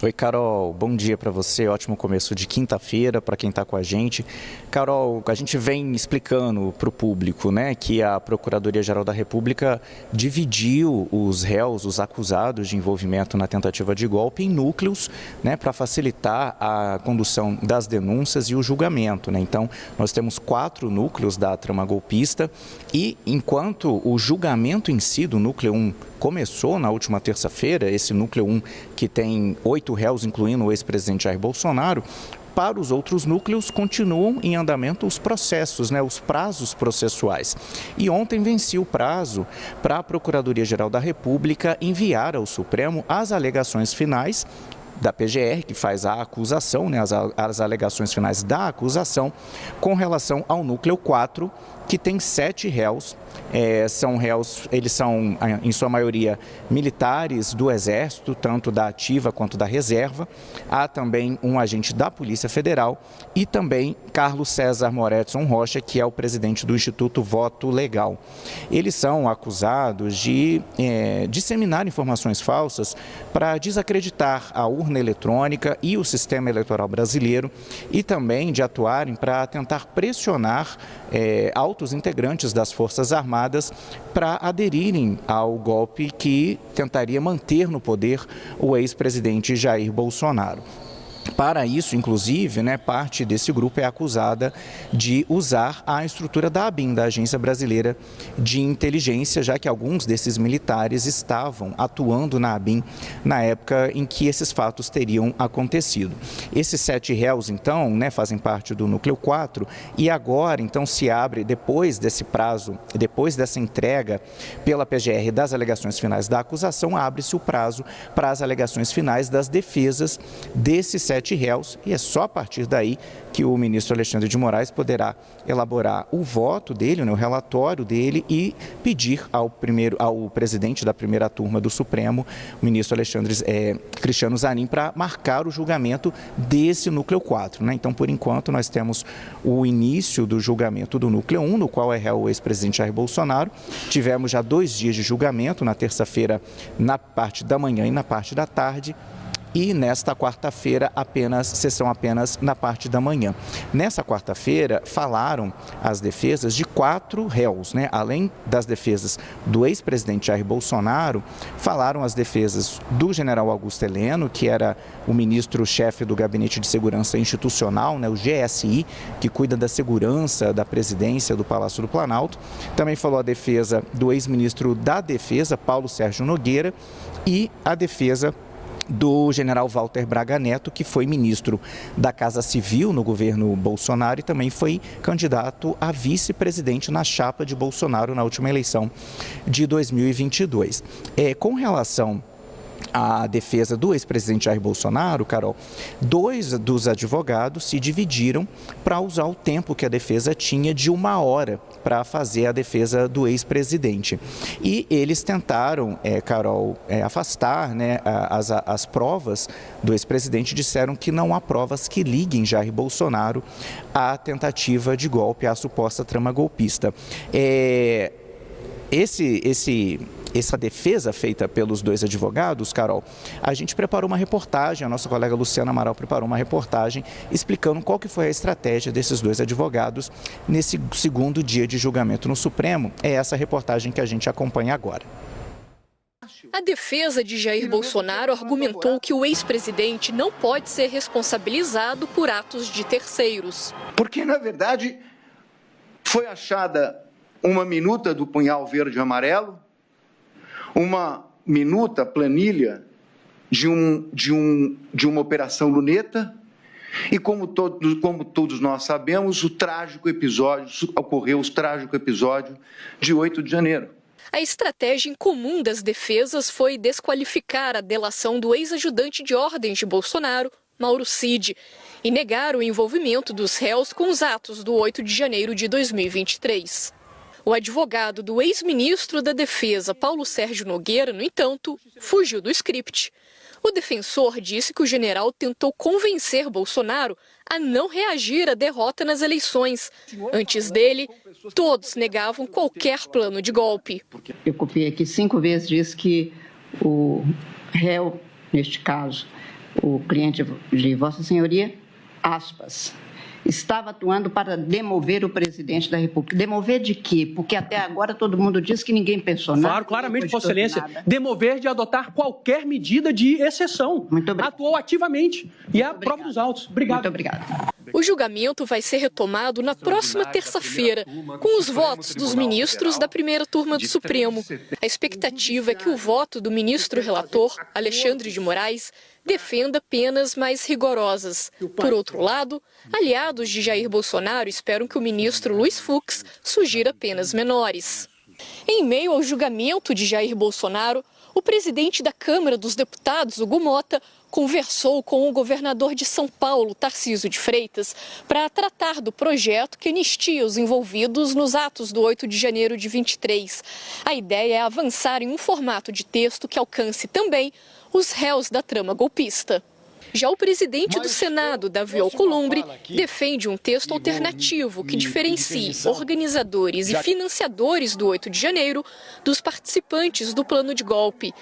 Oi, Carol, bom dia para você, ótimo começo de quinta-feira para quem está com a gente. Carol, a gente vem explicando para o público, né, que a Procuradoria-Geral da República dividiu os réus, os acusados de envolvimento na tentativa de golpe em núcleos, né, para facilitar a condução das denúncias e o julgamento, né. Então, nós temos 4 núcleos da trama golpista e enquanto o julgamento em si do núcleo 1 começou na última terça-feira, esse núcleo 1 que tem 8 réus, incluindo o ex-presidente Jair Bolsonaro, para os outros núcleos continuam em andamento os processos, né, os prazos processuais. E ontem vencia o prazo para a Procuradoria-Geral da República enviar ao Supremo as alegações finais da PGR, que faz a acusação, né, as alegações finais da acusação, com relação ao núcleo 4, que tem 7 réus. São réus, eles são, em sua maioria, militares do Exército, tanto da ativa quanto da reserva. Há também um agente da Polícia Federal e também Carlos César Moretson Rocha, que é o presidente do Instituto Voto Legal. Eles são acusados de disseminar informações falsas para desacreditar a urna eletrônica e o sistema eleitoral brasileiro e também de atuarem para tentar pressionar altos integrantes das Forças Armadas para aderirem ao golpe que tentaria manter no poder o ex-presidente Jair Bolsonaro. Para isso, inclusive, né, parte desse grupo é acusada de usar a estrutura da ABIN, da Agência Brasileira de Inteligência, já que alguns desses militares estavam atuando na ABIN na época em que esses fatos teriam acontecido. Esses 7 réus, então, né, fazem parte do núcleo 4 e agora, então, se abre, depois desse prazo, depois dessa entrega pela PGR das alegações finais da acusação, abre-se o prazo para as alegações finais das defesas desses 7 réus, e é só a partir daí que o ministro Alexandre de Moraes poderá elaborar o voto dele, né, o relatório dele, e pedir ao presidente da primeira turma do Supremo, o ministro Cristiano Zanin, para marcar o julgamento desse núcleo 4. Né? Então, por enquanto, nós temos o início do julgamento do núcleo 1, no qual é réu o ex-presidente Jair Bolsonaro. Tivemos já 2 dias de julgamento, na terça-feira na parte da manhã e na parte da tarde. E nesta quarta-feira, sessão apenas na parte da manhã. Nessa quarta-feira, falaram as defesas de 4 réus, né? Além das defesas do ex-presidente Jair Bolsonaro, falaram as defesas do general Augusto Heleno, que era o ministro-chefe do Gabinete de Segurança Institucional, né? O GSI, que cuida da segurança da presidência do Palácio do Planalto. Também falou a defesa do ex-ministro da Defesa, Paulo Sérgio Nogueira, e a defesa do general Walter Braga Neto, que foi ministro da Casa Civil no governo Bolsonaro e também foi candidato a vice-presidente na chapa de Bolsonaro na última eleição de 2022. Com relação à defesa do ex-presidente Jair Bolsonaro, Carol, 2 dos advogados se dividiram para usar o tempo que a defesa tinha de 1 hora para fazer a defesa do ex-presidente. E eles tentaram, Carol, afastar, né, as provas do ex-presidente, disseram que não há provas que liguem Jair Bolsonaro à tentativa de golpe, à suposta trama golpista. Essa defesa feita pelos 2 advogados, Carol, a gente preparou uma reportagem, a nossa colega Luciana Amaral preparou uma reportagem explicando qual que foi a estratégia desses 2 advogados nesse segundo dia de julgamento no Supremo. É essa reportagem que a gente acompanha agora. A defesa de Jair Bolsonaro argumentou que o ex-presidente não pode ser responsabilizado por atos de terceiros. Porque, na verdade, foi achada uma minuta do punhal verde e amarelo, uma minuta planilha de uma operação luneta e, como todos nós sabemos, ocorreu o trágico episódio de 8 de janeiro. A estratégia incomum das defesas foi desqualificar a delação do ex-ajudante de ordens de Bolsonaro, Mauro Cid, e negar o envolvimento dos réus com os atos do 8 de janeiro de 2023. O advogado do ex-ministro da Defesa, Paulo Sérgio Nogueira, no entanto, fugiu do script. O defensor disse que o general tentou convencer Bolsonaro a não reagir à derrota nas eleições. Antes dele, todos negavam qualquer plano de golpe. Eu copiei aqui 5 vezes, disse que o réu, neste caso, o cliente de Vossa Senhoria, aspas, estava atuando para demover o presidente da República. Demover de quê? Porque até agora todo mundo diz que ninguém pensou nada. Claro, claramente, Vossa Excelência. Demover de adotar qualquer medida de exceção. Muito obrigado. Atuou ativamente. E é a prova dos autos. Obrigado. Muito obrigada. O julgamento vai ser retomado na próxima terça-feira, com os votos dos ministros da primeira turma do Supremo. A expectativa é que o voto do ministro relator, Alexandre de Moraes, defenda penas mais rigorosas. Por outro lado, aliados de Jair Bolsonaro esperam que o ministro Luiz Fux sugira penas menores. Em meio ao julgamento de Jair Bolsonaro, o presidente da Câmara dos Deputados, Hugo Mota, conversou com o governador de São Paulo, Tarcísio de Freitas, para tratar do projeto que anistia os envolvidos nos atos do 8 de janeiro de 23. A ideia é avançar em um formato de texto que alcance também os réus da trama golpista. Já o presidente do Senado, Davi Alcolumbre, defende um texto alternativo que diferencie organizadores e financiadores do 8 de janeiro dos participantes do plano de golpe.